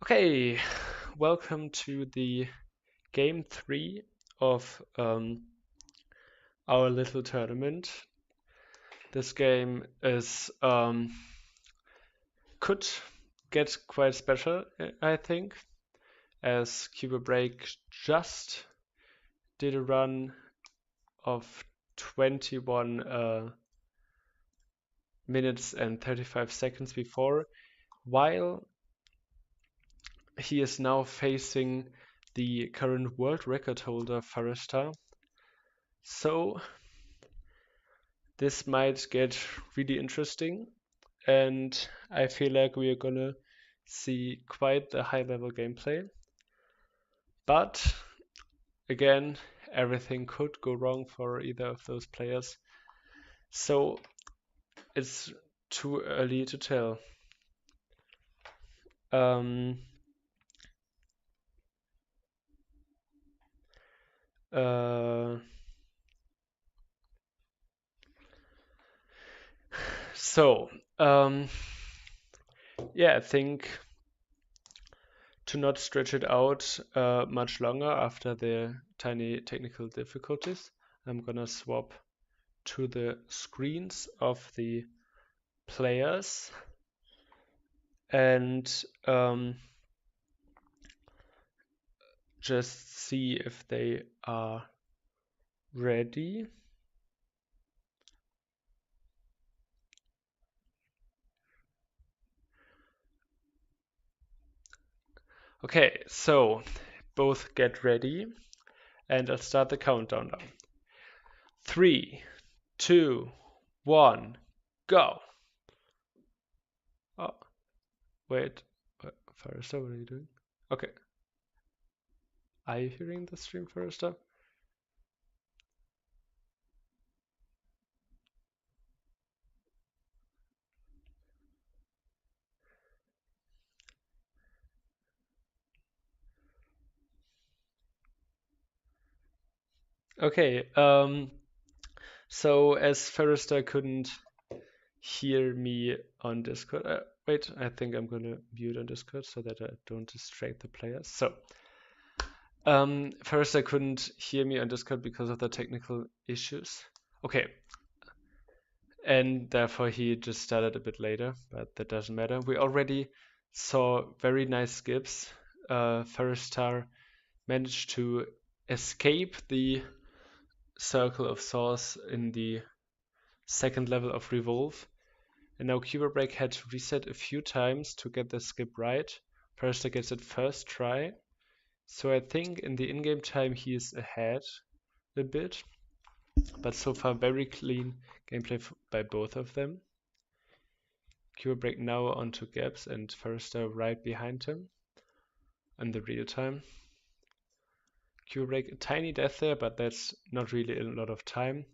Okay, welcome to the game 3 of our little tournament. This game is could get quite special, I think, as kubabreak just did a run of 21 minutes and 35 seconds before, while he is now facing the current world record holder farisstar. So this might get really interesting, and I feel like we are gonna see quite the high level gameplay. But again, everything could go wrong for either of those players, so it's too early to tell. Um, uh, so, yeah, I think to not stretch it out much longer after the tiny technical difficulties, I'm gonna swap to the screens of the players and just see if they are ready. Okay, so both get ready and I'll start the countdown now. 3, 2, 1, go! Oh, wait. Farisstar, what are you doing? Okay. Are you hearing the stream, Farisstar? Okay, so as Farisstar couldn't hear me on Discord, wait, I think I'm gonna mute on Discord so that I don't distract the players. So, Farisstar couldn't hear me on Discord because of the technical issues. Okay, and therefore he just started a bit later, but that doesn't matter. We already saw very nice skips. Farisstar managed to escape the circle of saws in the second level of Revolve. And now kubabreak had to reset a few times to get the skip right. Farisstar gets it first try. So I think in the in-game time he is ahead a bit. But so far very clean gameplay by both of them. kubabreak now onto gaps and Farisstar right behind him in the real time. kubabreak a tiny death there, but that's not really a lot of time.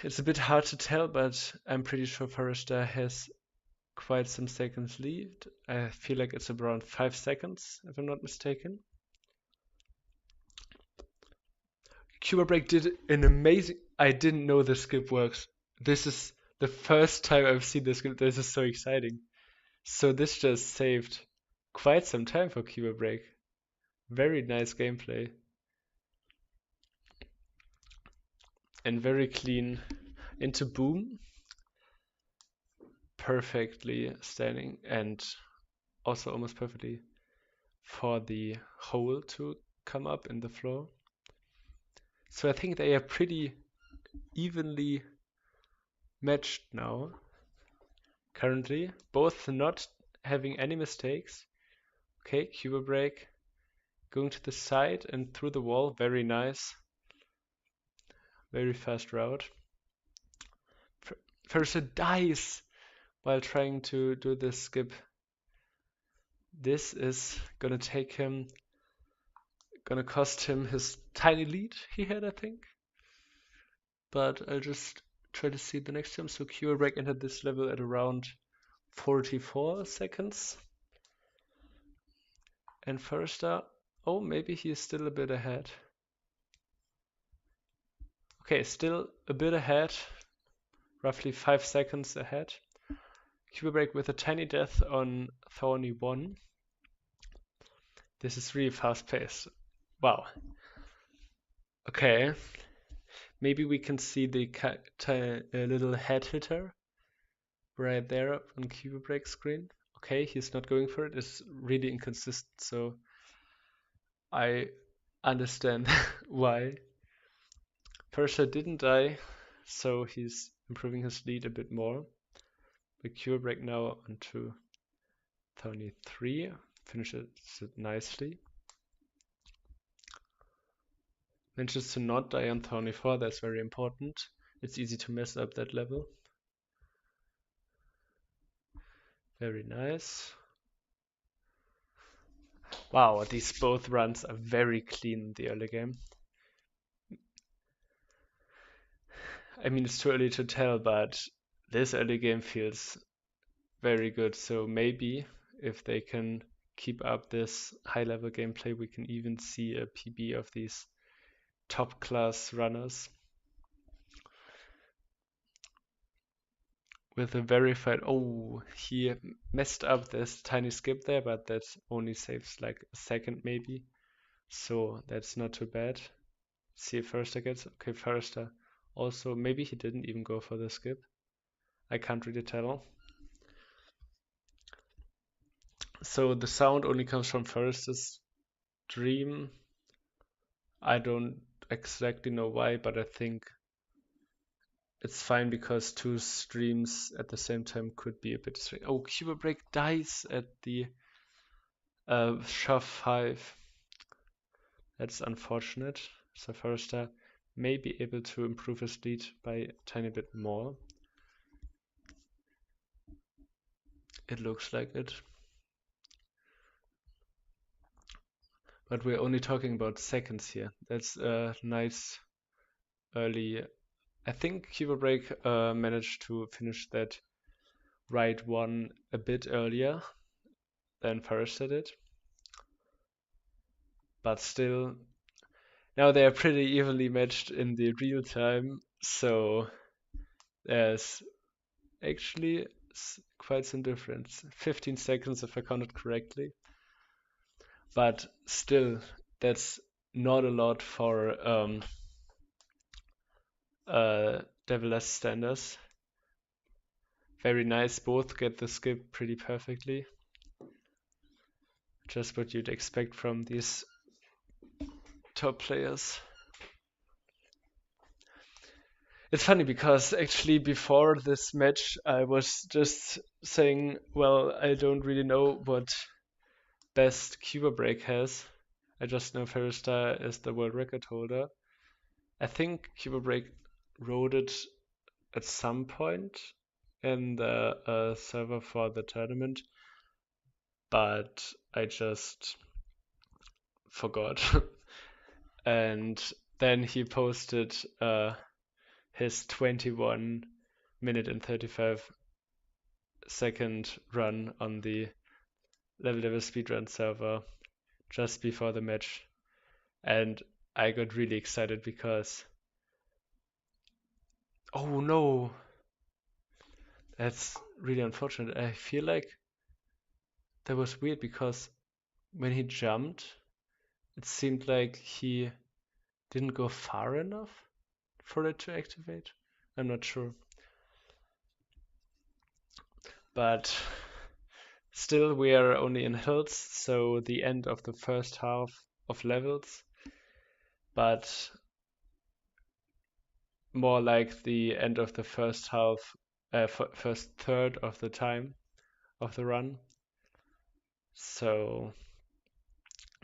It's a bit hard to tell, but I'm pretty sure Farisstar has quite some seconds left. I feel like it's around 5 seconds, if I'm not mistaken. kubabreak did an amazing... I didn't know the skip works. This is the first time I've seen this skip. This is so exciting. So this just saved quite some time for kubabreak. Very nice gameplay. And very clean into boom. Perfectly standing and also almost perfectly for the hole to come up in the floor. So I think they are pretty evenly matched now. Currently, both not having any mistakes. Okay, kubabreak going to the side and through the wall. Very nice. Very fast route. Farisstar dies while trying to do this skip. This is gonna cost him his tiny lead he had, I think. But I'll just try to see the next time. So kubabreak entered this level at around 44 seconds. And Farisstar, oh, maybe he's still a bit ahead. Okay, still a bit ahead, roughly 5 seconds ahead. kubabreak with a tiny death on Thorny 1. This is really fast paced. Wow. Okay. Maybe we can see the little head hitter right there on kubabreak screen. Okay, he's not going for it. It's really inconsistent, so I understand why. Persia didn't die, so he's improving his lead a bit more. The kubabreak now onto Thorny 3, finishes it nicely. Manages to not die on Thorny 4, that's very important. It's easy to mess up that level. Very nice. Wow, these both runs are very clean in the early game. I mean, it's too early to tell, but this early game feels very good. So maybe if they can keep up this high level gameplay, we can even see a PB of these top class runners. With a verified, oh, he messed up this tiny skip there, but that only saves like a second maybe. So that's not too bad. See if Farisstar gets, okay, Farisstar also, maybe he didn't even go for the skip. I can't really tell. So the sound only comes from Faristar's dream. I don't exactly know why, but I think it's fine because two streams at the same time could be a bit strange. Oh, kubabreak dies at the shove 5. That's unfortunate. So Farisstar may be able to improve his lead by a tiny bit more. It looks like it. But we're only talking about seconds here. That's a nice early. I think kubabreak managed to finish that right one a bit earlier than Farisstar did. But still, now they are pretty evenly matched in the real time, so there's actually quite some difference. 15 seconds if I counted correctly. But still, that's not a lot for Devilest standards. Very nice, both get the skip pretty perfectly. Just what you'd expect from these top players. It's funny because actually before this match I was just saying, well, I don't really know what best kubabreak has. I just know Farisstar is the world record holder. I think kubabreak rode it at some point in the server for the tournament, but I just forgot. And then he posted his 21-minute and 35-second run on the level speedrun server just before the match, and I got really excited because, oh no, that's really unfortunate. I feel like that was weird because when he jumped, it seemed like he didn't go far enough for it to activate. I'm not sure. But still, we are only in hills, so the end of the first half of levels. But more like the end of the first half, first third of the time of the run. So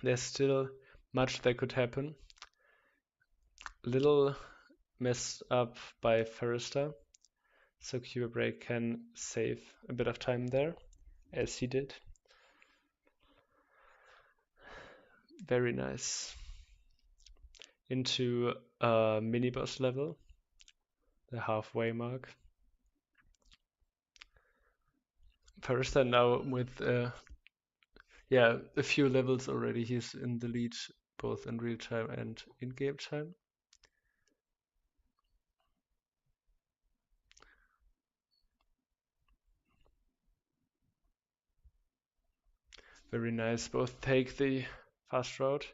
there's still much that could happen. Little messed up by Farisstar, so kubabreak can save a bit of time there, as he did. Very nice. Into a mini boss level, the halfway mark. Farisstar now with a few levels already. He's in the lead both in real time and in game time. Very nice. Both take the fast route.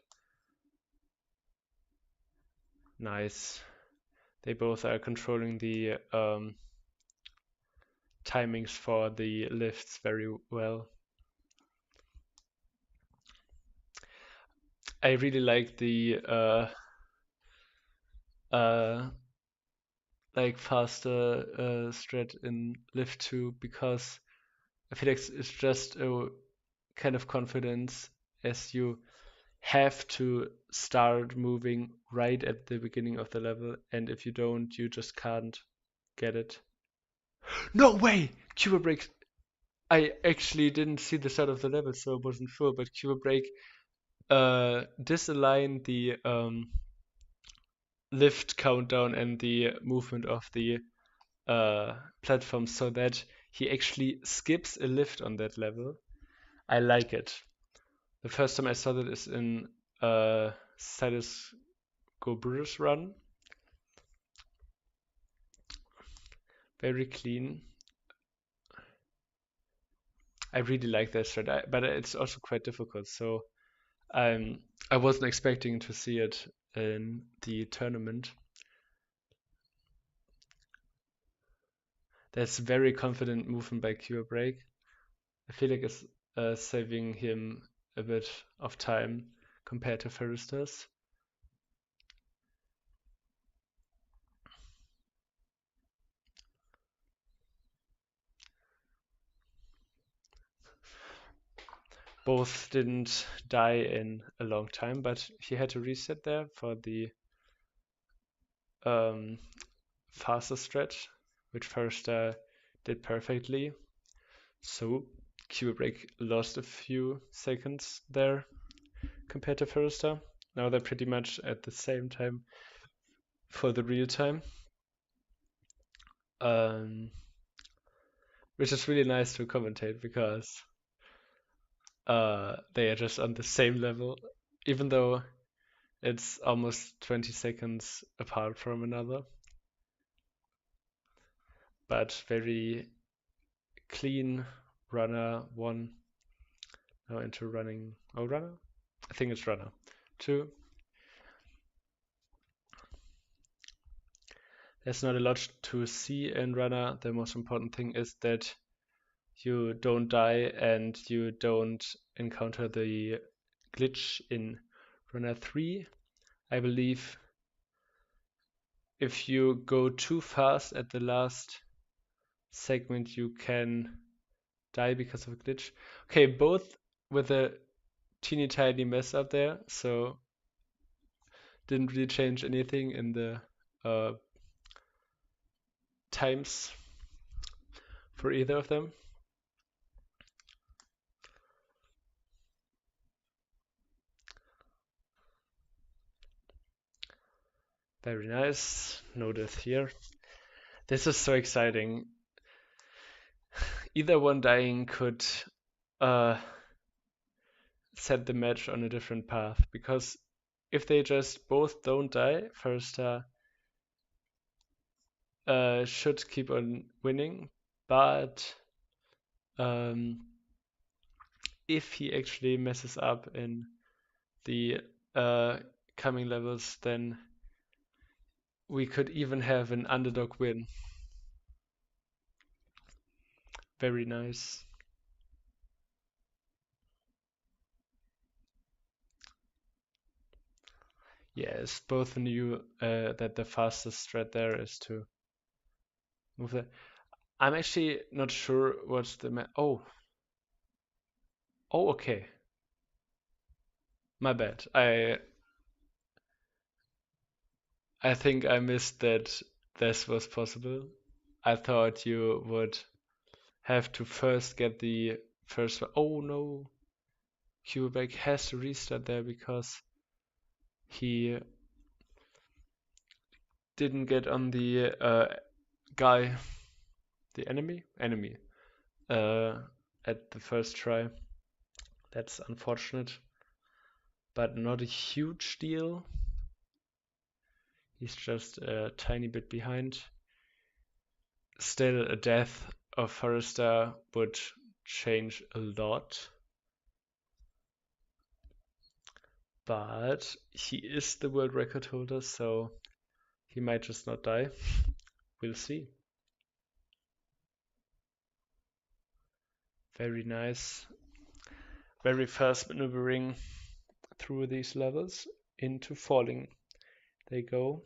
Nice. They both are controlling the timings for the lifts very well. I really like the like faster strat in lift 2 because I feel like it's just a kind of confidence as you have to start moving right at the beginning of the level, and if you don't, you just can't get it. No way! Kubabreak. I actually didn't see the start of the level, so I wasn't sure, but kubabreak disaligned the lift countdown and the movement of the platform so that he actually skips a lift on that level. I like it. The first time I saw that is in Silas Gober's run. Very clean. I really like that strat, but it's also quite difficult. So I wasn't expecting to see it in the tournament. That's very confident movement by kubabreak. I feel like it's saving him a bit of time compared to farisstar's. Both didn't die in a long time, but he had to reset there for the faster stretch, which farisstar did perfectly. So kubabreak lost a few seconds there compared to farisstar. Now they're pretty much at the same time for the real time. Which is really nice to commentate because they are just on the same level, even though it's almost 20 seconds apart from another. But very clean runner 1. Now into running. Oh, runner? I think it's runner 2. There's not a lot to see in runner. The most important thing is that you don't die and you don't encounter the glitch in runner 3. I believe if you go too fast at the last segment, you can die because of a glitch. Okay, both with a teeny tiny mess up there, so didn't really change anything in the times for either of them. Very nice. No death here. This is so exciting. Either one dying could set the match on a different path, because if they just both don't die, farisstar should keep on winning, but if he actually messes up in the coming levels, then we could even have an underdog win. Very nice. Yes, both knew that the fastest strat there is to move there. I'm actually not sure what's the oh. Oh, okay. My bad. I think I missed that this was possible. I thought you would have to first get the first one. Oh no. kubabreak has to restart there because he didn't get on the guy, the enemy, at the first try. That's unfortunate, but not a huge deal. He's just a tiny bit behind. Still, a death of farisstar would change a lot. but he is the world record holder, so he might just not die. We'll see. Very nice. Very fast maneuvering through these levels into falling. They go.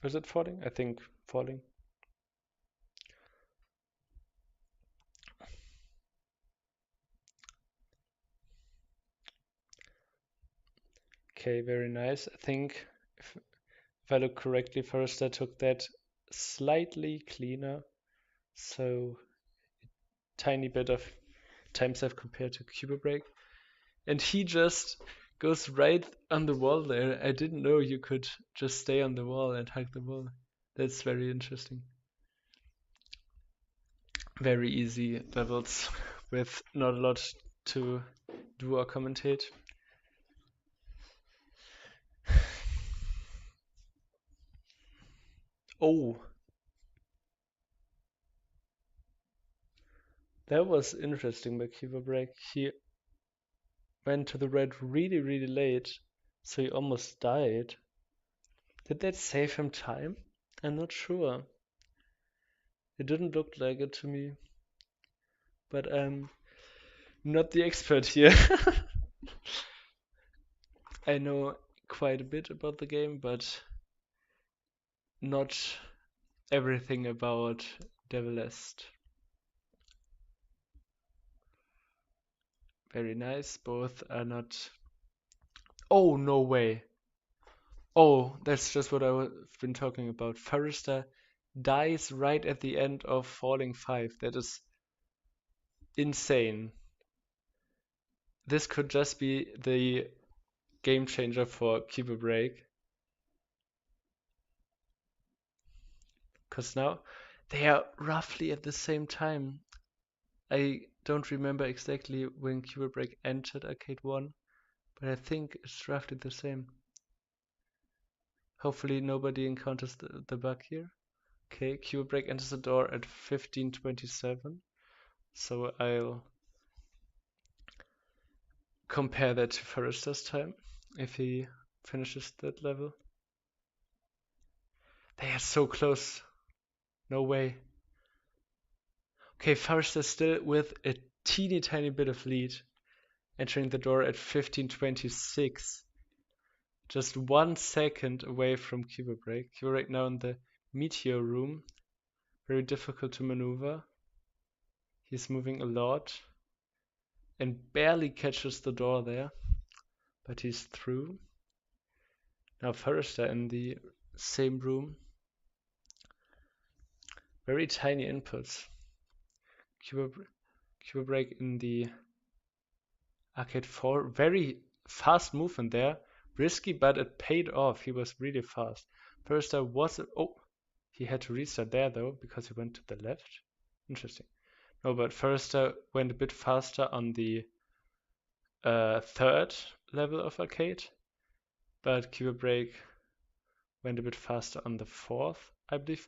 Is it falling? I think falling. Okay, very nice. I think if I look correctly, first I took that slightly cleaner, so tiny bit of time save compared to kubabreak. And he just goes right on the wall there. I didn't know you could just stay on the wall and hug the wall. That's very interesting. Very easy levels with not a lot to do or commentate. Oh, that was interesting by kubabreak. He went to the red really, really late, so he almost died. Did that save him time? I'm not sure. It didn't look like it to me. But I'm not the expert here. I know quite a bit about the game, but not everything about Devilest. Very nice. Both are not. Oh, no way. Oh, that's just what I've been talking about. farisstar dies right at the end of Falling 5. That is insane. This could just be the game changer for kubabreak. Because now they are roughly at the same time. I don't remember exactly when kubabreak entered Arcade 1, but I think it's roughly the same. Hopefully nobody encounters the bug here. Okay, kubabreak enters the door at 15:27, so I'll compare that to farisstar's time if he finishes that level. They are so close. No way. Okay, farisstar still with a teeny tiny bit of lead, entering the door at 15:26. Just 1 second away from kubabreak. kubabreak now in the meteor room. Very difficult to maneuver. He's moving a lot and barely catches the door there, but he's through. Now farisstar in the same room. Very tiny inputs. kubabreak in the Arcade 4. Very fast movement there. Risky, but it paid off. He was really fast. farisstar was... Oh, he had to restart there though, because he went to the left. Interesting. No, but farisstar went a bit faster on the third level of Arcade, but kubabreak went a bit faster on the fourth, I believe.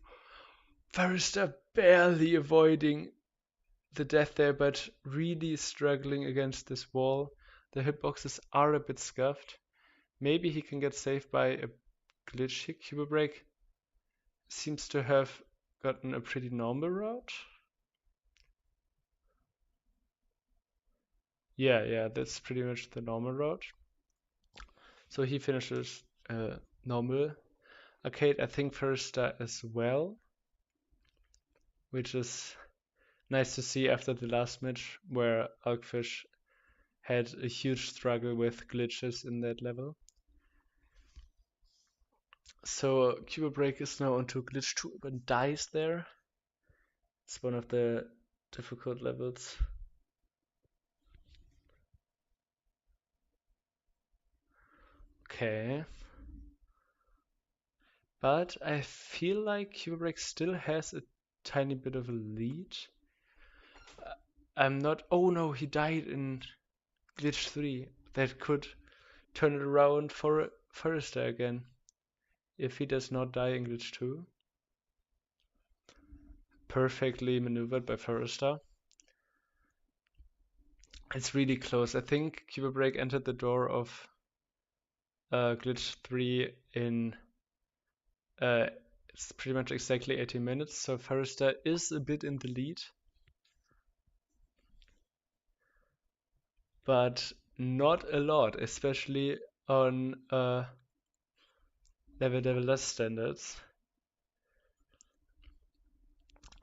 farisstar barely avoiding the death there, but really struggling against this wall. The hitboxes are a bit scuffed. Maybe he can get saved by a glitch here. kubabreak seems to have gotten a pretty normal route. Yeah, that's pretty much the normal route. So he finishes normal Arcade, I think farisstar as well, which is nice to see after the last match where Alkfish had a huge struggle with glitches in that level. So kubabreak is now onto glitch 2 and dies there. It's one of the difficult levels. Okay. But I feel like kubabreak still has a tiny bit of a lead. I'm not... Oh no, he died in glitch 3. That could turn it around for farisstar again, if he does not die in glitch 2. Perfectly maneuvered by farisstar. It's really close. I think kubabreak entered the door of glitch 3 in it's pretty much exactly 18 minutes, so farisstar is a bit in the lead, but not a lot, especially on Devilest standards.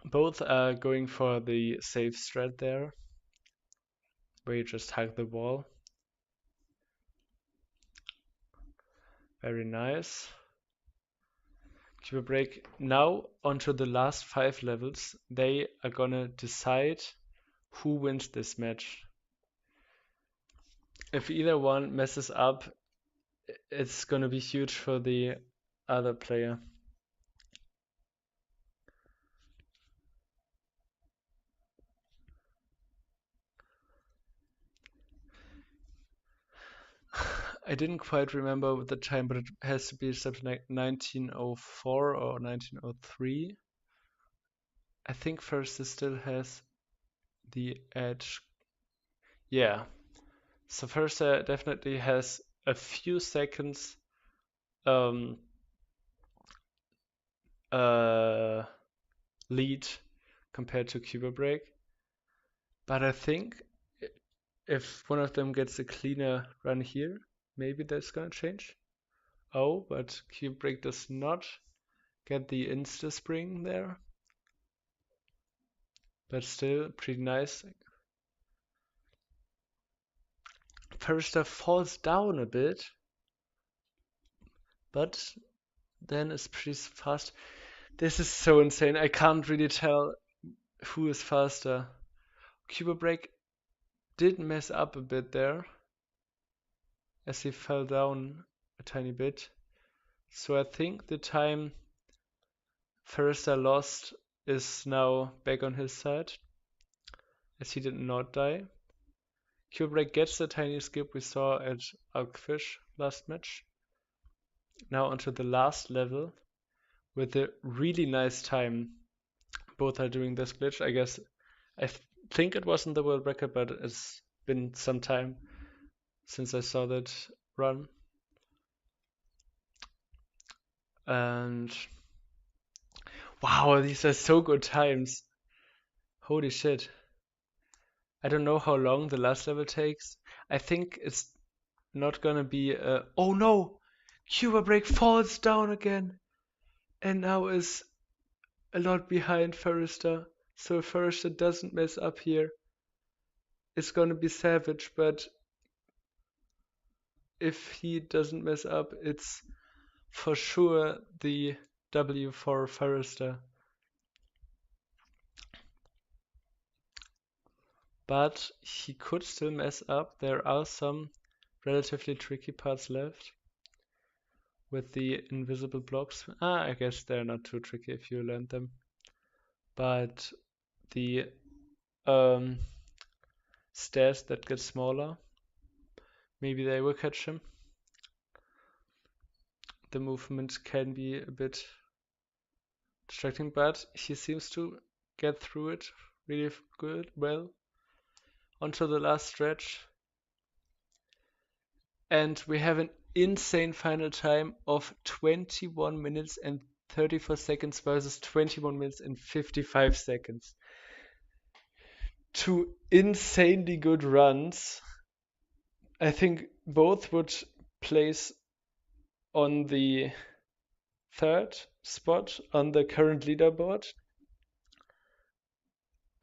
Both are going for the safe strat there, where you just hug the wall. Very nice. Kubabreak. Now onto the last 5 levels. They are gonna decide who wins this match. If either one messes up, it's gonna be huge for the other player. I didn't quite remember the time, but it has to be something like 1904 or 1903. I think farisstar still has the edge. Yeah, so farisstar definitely has a few seconds um, lead compared to kubabreak, but I think if one of them gets a cleaner run here, maybe that's gonna change. Oh, but kubabreak does not get the insta spring there, but still pretty nice. farisstar falls down a bit, but then it's pretty fast. This is so insane. I can't really tell who is faster. kubabreak did mess up a bit there as he fell down a tiny bit. So I think the time farisstar lost is now back on his side, as he did not die. kubabreak gets the tiny skip we saw at Alkfish last match. Now onto the last level with a really nice time. Both are doing this glitch. I guess I think it wasn't the world record, but it's been some time since I saw that run. And wow, these are so good times. Holy shit. I don't know how long the last level takes. I think it's not gonna be oh no! kubabreak falls down again and now is a lot behind farisstar. So if farisstar doesn't mess up here, it's gonna be savage, but if he doesn't mess up, it's for sure the W for farisstar. But he could still mess up. There are some relatively tricky parts left with the invisible blocks. I guess they're not too tricky if you learn them. But the stairs that get smaller, maybe they will catch him. The movement can be a bit distracting, but he seems to get through it really well. Onto the last stretch. And we have an insane final time of 21 minutes and 34 seconds versus 21 minutes and 55 seconds. Two insanely good runs. I think both would place on the 3rd spot on the current leaderboard.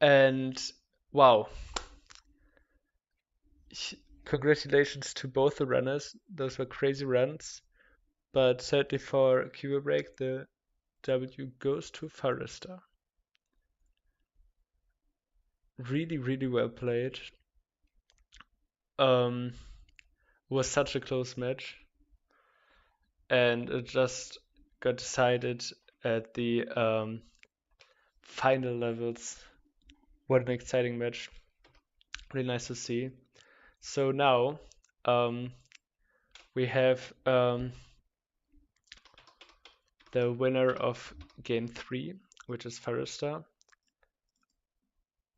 And wow. Congratulations to both the runners. Those were crazy runs. But sadly for kubabreak, the W goes to farisstar. Really, really well played. Was such a close match. And it just got decided at the final levels. What an exciting match. Really nice to see. So now we have the winner of game 3, which is farisstar,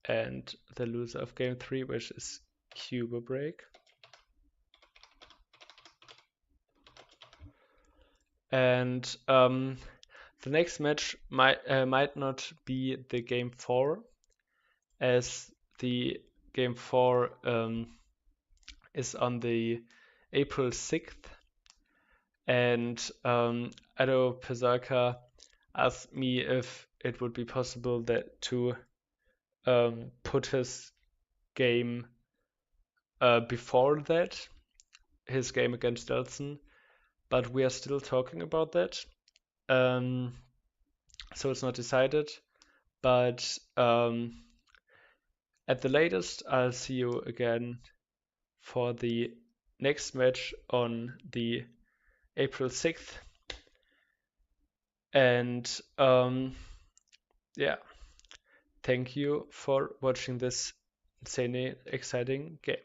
and the loser of game 3, which is kubabreak. And the next match might not be the game 4, as the game 4 is on the April 6th, and Ado Pazarka asked me if it would be possible that to put his game before that, his game against Delson, but we are still talking about that. So it's not decided, but at the latest, I'll see you again for the next match on the April 6th. And yeah, thank you for watching this insanely exciting game.